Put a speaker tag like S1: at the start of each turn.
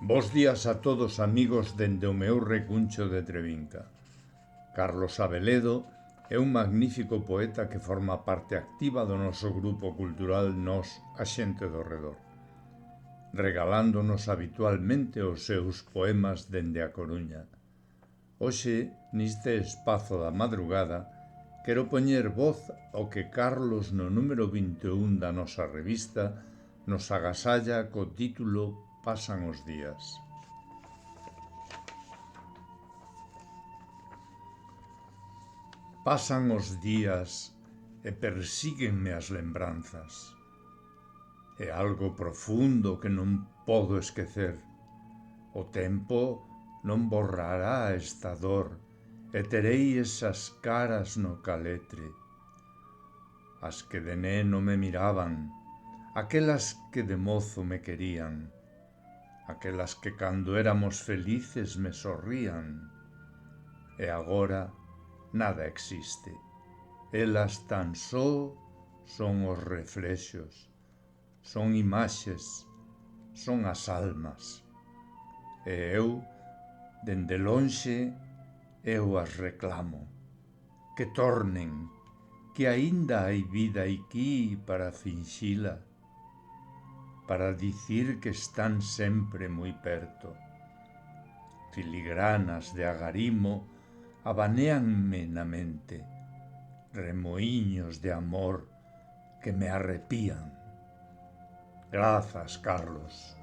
S1: Bos días a todos amigos dende o meu recuncho de Trevinca. Carlos Abeledo é un magnífico poeta que forma parte activa do noso grupo cultural Nós, a xente do redor, regalándonos habitualmente os seus poemas dende a Coruña. Hoxe, neste espazo da madrugada, quero poñer voz ao que Carlos no número 21 da nosa revista nos agasalla co título Pasan os días. Pasan os días e persíguenme as lembranzas. É algo profundo que non podo esquecer. O tempo non borrará esta dor e terei esas caras no caletre. As que de neno me miraban, aquelas que de mozo me querían, aquelas que cando éramos felices me sorrían. E agora nada existe. Elas tan só son os reflexos, son imaxes, son as almas. E eu, dende lonxe, eu as reclamo. Que tornen, que aínda hai vida aquí para finxila, para dicir que están sempre moi perto. Filigranas de agarimo abanéanme na mente, remoíños de amor que me arrepían. Grazas, Carlos.